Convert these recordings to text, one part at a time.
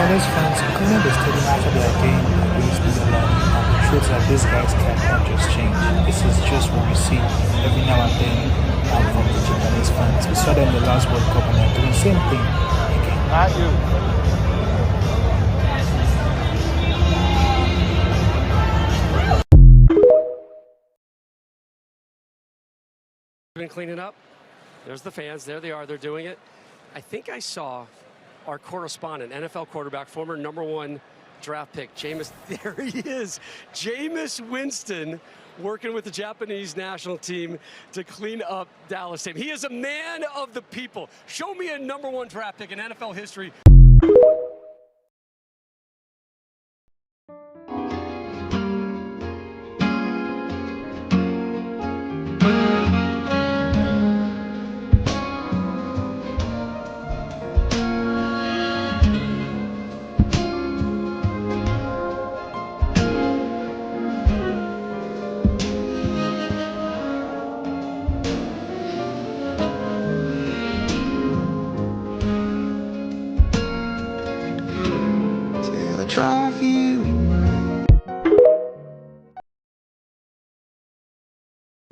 Japanese fans cleaning the stadium after their game against New Zealand shows that these guys cannot just change. This is just what we see every now and then from the Japanese fans. We saw them in the last World Cup and they're doing the same thing again. Not you. Been cleaning up. There's the fans. There they are. They're doing it. I think I saw our correspondent, NFL quarterback, former #1 draft pick, Jameis. There he is. Jameis Winston working with the Japanese national team to clean up Dallas Stadium. He is a man of the people. Show me a #1 draft pick in NFL history.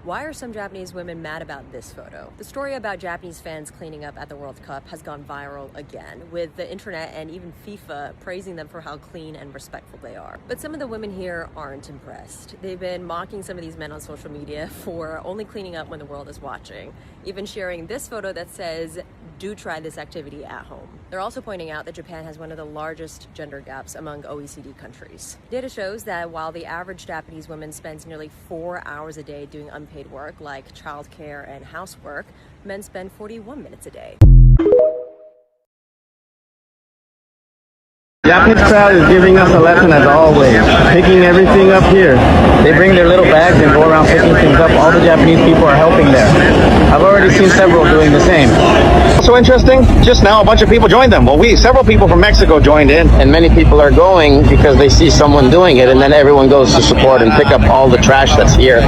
Why are some Japanese women mad about this photo? The story about Japanese fans cleaning up at the World Cup has gone viral again, with the internet and even FIFA praising them for how clean and respectful they are. But some of the women here aren't impressed. They've been mocking some of these men on social media for only cleaning up when the world is watching, even sharing this photo that says, "Do try this activity at home." They're also pointing out that Japan has one of the largest gender gaps among OECD countries. Data shows that while the average Japanese woman spends nearly 4 hours a day doing unpaid work like childcare and housework, men spend 41 minutes a day. Japanese crowd is giving us a lesson as always, picking everything up here. They bring their little bags and go around picking things up. All the Japanese people are helping there. I've already seen several doing the same. Also interesting, just now a bunch of people joined them. Well, several people from Mexico joined in. And many people are going because they see someone doing it, and then everyone goes to support and pick up all the trash that's here.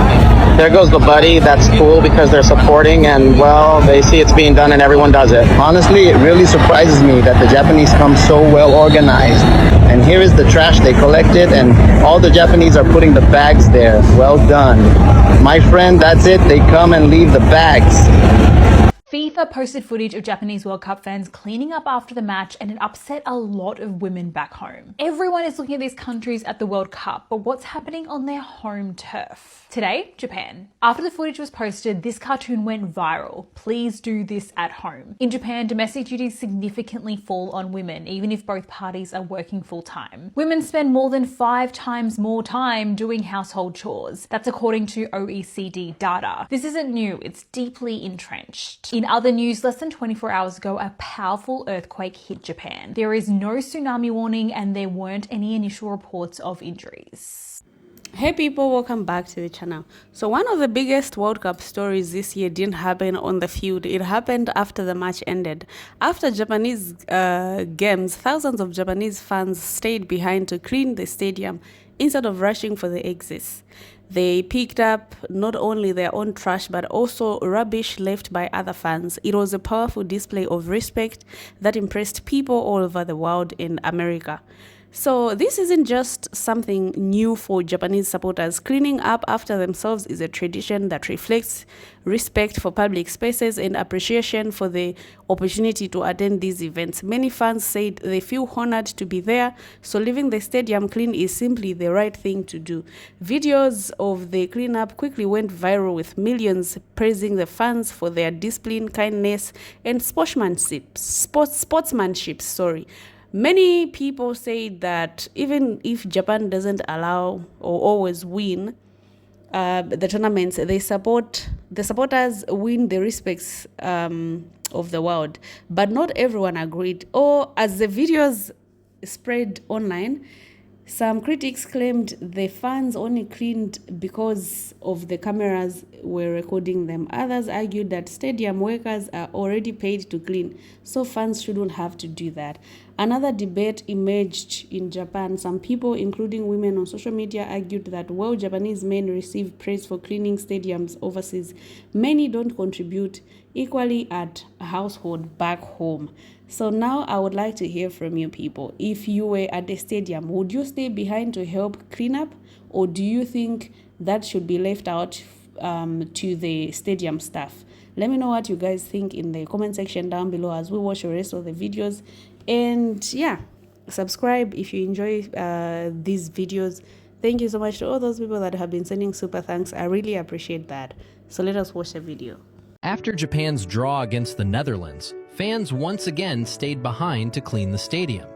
There goes the buddy. That's cool because they're supporting, and well, they see it's being done and everyone does it. Honestly, it really surprises me that the Japanese come so well organized. And here is the trash they collected, and all the Japanese are putting the bags there. Well done. My friend, that's it. They come and leave the bags. FIFA posted footage of Japanese World Cup fans cleaning up after the match, and it upset a lot of women back home. Everyone is looking at these countries at the World Cup, but what's happening on their home turf? Today, Japan. After the footage was posted, this cartoon went viral. Please do this at home. In Japan, domestic duties significantly fall on women, even if both parties are working full time. Women spend more than 5 times more time doing household chores. That's according to OECD data. This isn't new, it's deeply entrenched. In other news, less than 24 hours ago, a powerful earthquake hit Japan. There is no tsunami warning and there weren't any initial reports of injuries. Hey people, welcome back to the channel. So one of the biggest World Cup stories this year didn't happen on the field. It happened after the match ended. After Japanese games, thousands of Japanese fans stayed behind to clean the stadium instead of rushing for the exits. They picked up not only their own trash, but also rubbish left by other fans. It was a powerful display of respect that impressed people all over the world in America. So this isn't just something new for Japanese supporters. Cleaning up after themselves is a tradition that reflects respect for public spaces and appreciation for the opportunity to attend these events. Many fans said they feel honored to be there, so leaving the stadium clean is simply the right thing to do. Videos of the cleanup quickly went viral, with millions praising the fans for their discipline, kindness, and sportsmanship. Many people say that even if Japan doesn't allow or always win the tournaments, the supporters win the respects of the world. But not everyone agreed. Or as the videos spread online, some critics claimed the fans only cleaned because of the cameras were recording them. Others argued that stadium workers are already paid to clean, so fans shouldn't have to do that. Another debate emerged in Japan. Some people, including women on social media, argued that while Japanese men receive praise for cleaning stadiums overseas, many don't contribute equally at a household back home. So now I would like to hear from you people. If you were at the stadium, would you stay behind to help clean up, or do you think that should be left out to the stadium staff? Let me know what you guys think in the comment section down below as we watch the rest of the videos. And yeah, subscribe if you enjoy these videos. Thank you so much to all those people that have been sending super thanks. I really appreciate that. So let us watch the video. After Japan's draw against the Netherlands, fans once again stayed behind to clean the stadium.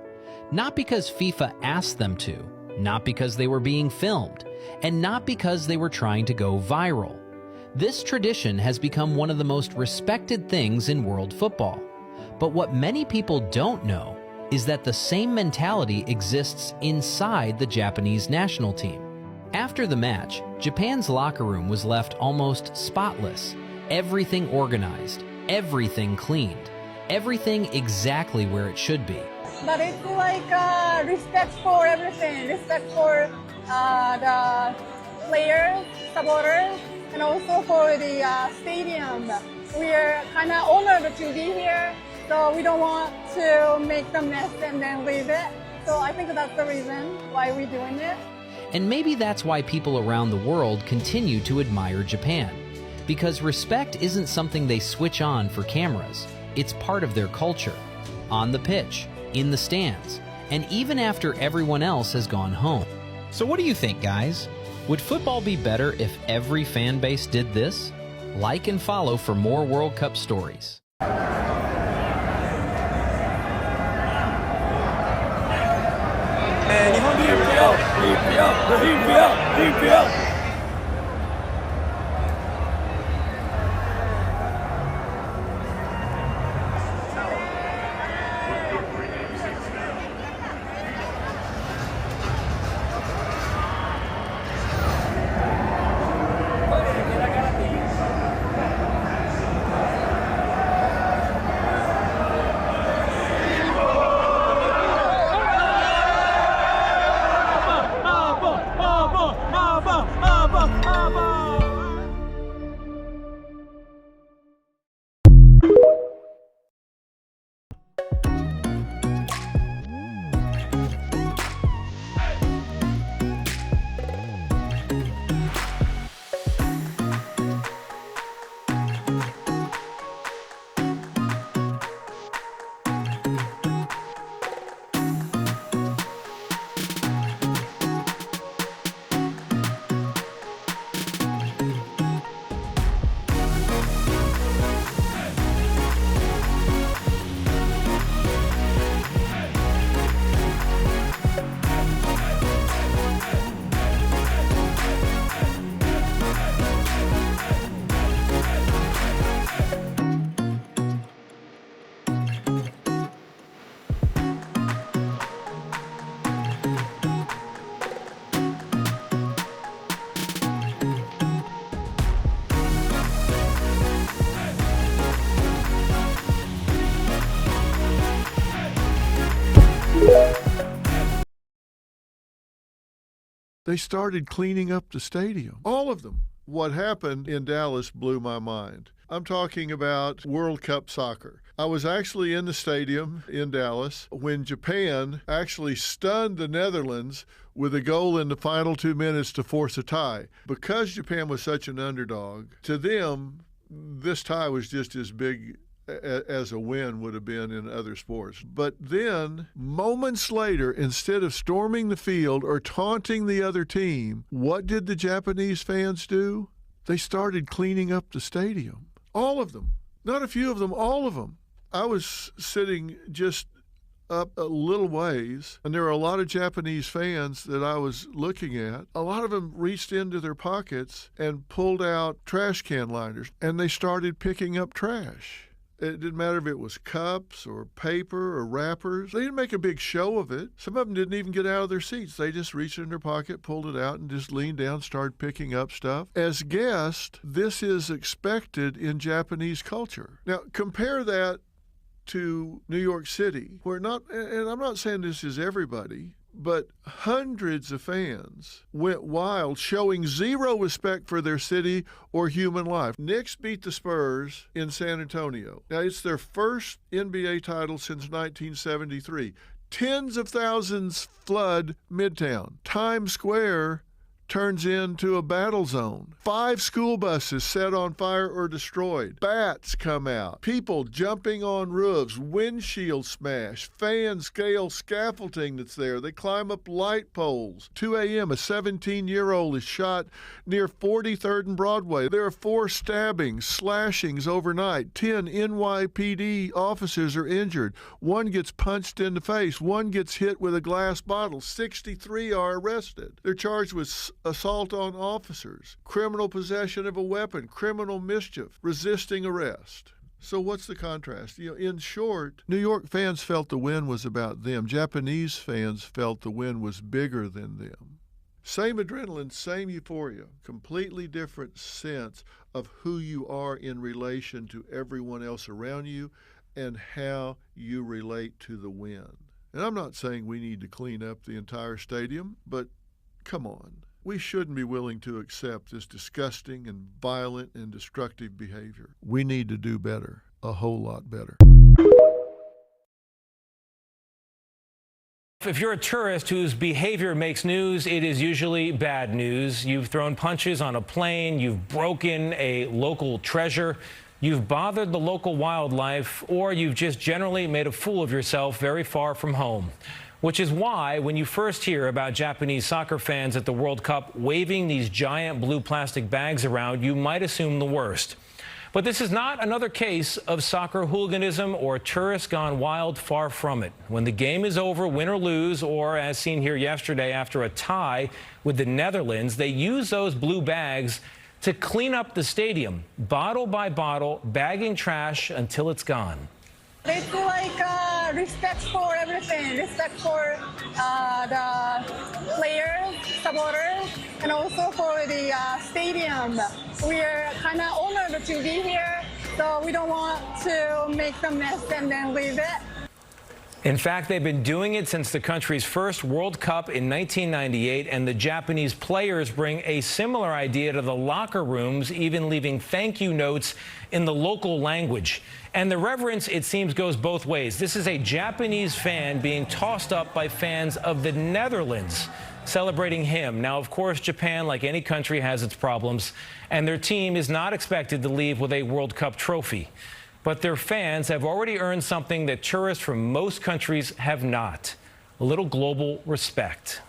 Not because FIFA asked them to, not because they were being filmed, and not because they were trying to go viral. This tradition has become one of the most respected things in world football. But what many people don't know is that the same mentality exists inside the Japanese national team. After the match, Japan's locker room was left almost spotless. Everything organized, everything cleaned, everything exactly where it should be. But it's like respect for everything, respect for the players, supporters, and also for the stadium. We're kind of honored to be here, so we don't want to make the mess and then leave it. So I think that's the reason why we're doing it. And maybe that's why people around the world continue to admire Japan. Because respect isn't something they switch on for cameras. It's part of their culture. On the pitch, in the stands, and even after everyone else has gone home. So what do you think, guys? Would football be better if every fan base did this? Like and follow for more World Cup stories. They started cleaning up the stadium. All of them. What happened in Dallas blew my mind. I'm talking about World Cup soccer. I was actually in the stadium in Dallas when Japan actually stunned the Netherlands with a goal in the final 2 minutes to force a tie. Because Japan was such an underdog, to them, this tie was just as big as a win would have been in other sports. But then, moments later, instead of storming the field or taunting the other team, what did the Japanese fans do? They started cleaning up the stadium. All of them. Not a few of them, all of them. I was sitting just up a little ways, and there were a lot of Japanese fans that I was looking at. A lot of them reached into their pockets and pulled out trash can liners, and they started picking up trash. It didn't matter if it was cups or paper or wrappers. They didn't make a big show of it. Some of them didn't even get out of their seats. They just reached in their pocket, pulled it out, and just leaned down, started picking up stuff. As guests, this is expected in Japanese culture. Now, compare that to New York City, where not, and I'm not saying this is everybody, But hundreds of fans went wild, showing zero respect for their city or human life. Knicks beat the Spurs in San Antonio. Now, it's their first NBA title since 1973. Tens of thousands flood Midtown. Times Square turns into a battle zone. 5 school buses set on fire or destroyed. Bats come out. People jumping on roofs. Windshield smash. Fans scale scaffolding that's there. They climb up light poles. 2 a.m. a 17-year-old is shot near 43rd and Broadway. There are 4 stabbings, slashings overnight. 10 NYPD officers are injured. 1 gets punched in the face. 1 gets hit with a glass bottle. 63 are arrested. They're charged with assault on officers, criminal possession of a weapon, criminal mischief, resisting arrest. So what's the contrast? In short, New York fans felt the win was about them. Japanese fans felt the win was bigger than them. Same adrenaline, same euphoria, completely different sense of who you are in relation to everyone else around you and how you relate to the win. And I'm not saying we need to clean up the entire stadium, but come on. We shouldn't be willing to accept this disgusting and violent and destructive behavior. We need to do better, a whole lot better. If you're a tourist whose behavior makes news, it is usually bad news. You've thrown punches on a plane, you've broken a local treasure, you've bothered the local wildlife, or you've just generally made a fool of yourself very far from home. Which is why when you first hear about Japanese soccer fans at the World Cup waving these giant blue plastic bags around, you might assume the worst. But this is not another case of soccer hooliganism or tourists gone wild, far from it. When the game is over, win or lose, or as seen here yesterday after a tie with the Netherlands, they use those blue bags to clean up the stadium, bottle by bottle, bagging trash until it's gone. They feel like respect for everything, respect for the players, supporters, and also for the stadium. We're kind of honored to be here, so we don't want to make the mess and then leave it. In fact, they've been doing it since the country's first World Cup in 1998, and the Japanese players bring a similar idea to the locker rooms, even leaving thank you notes in the local language. And the reverence, it seems, goes both ways. This is a Japanese fan being tossed up by fans of the Netherlands, celebrating him. Now, of course, Japan, like any country, has its problems, and their team is not expected to leave with a World Cup trophy. But their fans have already earned something that tourists from most countries have not: a little global respect.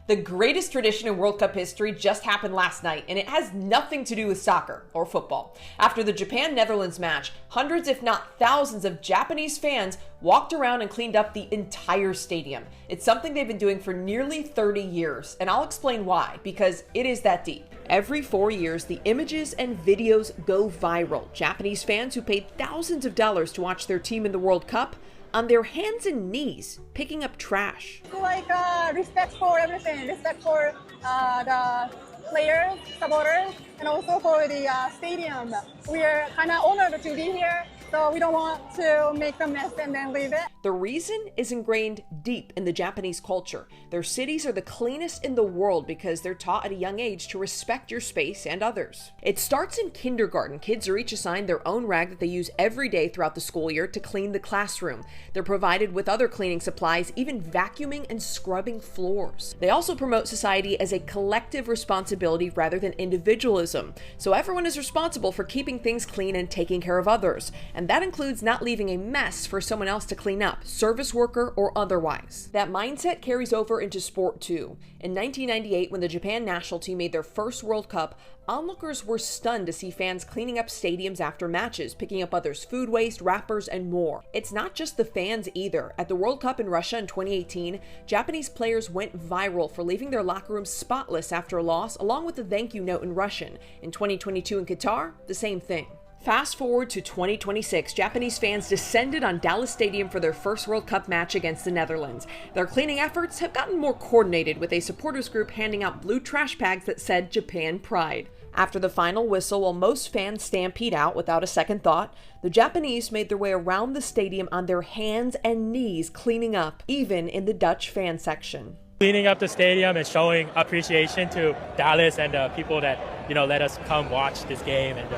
The greatest tradition in World Cup history just happened last night, and it has nothing to do with soccer or football. After the Japan-Netherlands match, hundreds if not thousands of Japanese fans walked around and cleaned up the entire stadium. It's something they've been doing for nearly 30 years, and I'll explain why, because it is that deep. Every 4 years, the images and videos go viral. Japanese fans who paid thousands of dollars to watch their team in the World Cup on their hands and knees, picking up trash. Like respect for everything, respect for the players, supporters, and also for the stadium. We're kind of honored to be here, so we don't want to make the mess and then leave it. The reason is ingrained deep in the Japanese culture. Their cities are the cleanest in the world because they're taught at a young age to respect your space and others. It starts in kindergarten. Kids are each assigned their own rag that they use every day throughout the school year to clean the classroom. They're provided with other cleaning supplies, even vacuuming and scrubbing floors. They also promote society as a collective responsibility rather than individualism. So everyone is responsible for keeping things clean and taking care of others. And that includes not leaving a mess for someone else to clean up, service worker or otherwise. That mindset carries over into sport too. In 1998, when the Japan national team made their first World Cup, onlookers were stunned to see fans cleaning up stadiums after matches, picking up others' food waste, wrappers, and more. It's not just the fans either. At the World Cup in Russia in 2018, Japanese players went viral for leaving their locker rooms spotless after a loss, along with a thank you note in Russian. In 2022 in Qatar, the same thing. Fast forward to 2026, Japanese fans descended on Dallas Stadium for their first World Cup match against the Netherlands. Their cleaning efforts have gotten more coordinated, with a supporters group handing out blue trash bags that said Japan Pride. After the final whistle, while most fans stampede out without a second thought, the Japanese made their way around the stadium on their hands and knees cleaning up, even in the Dutch fan section. Cleaning up the stadium and showing appreciation to Dallas and the people that, let us come watch this game, and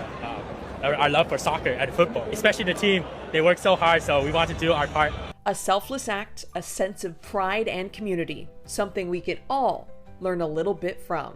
our love for soccer and football, especially the team. They work so hard, so we want to do our part. A selfless act, a sense of pride and community, something we could all learn a little bit from.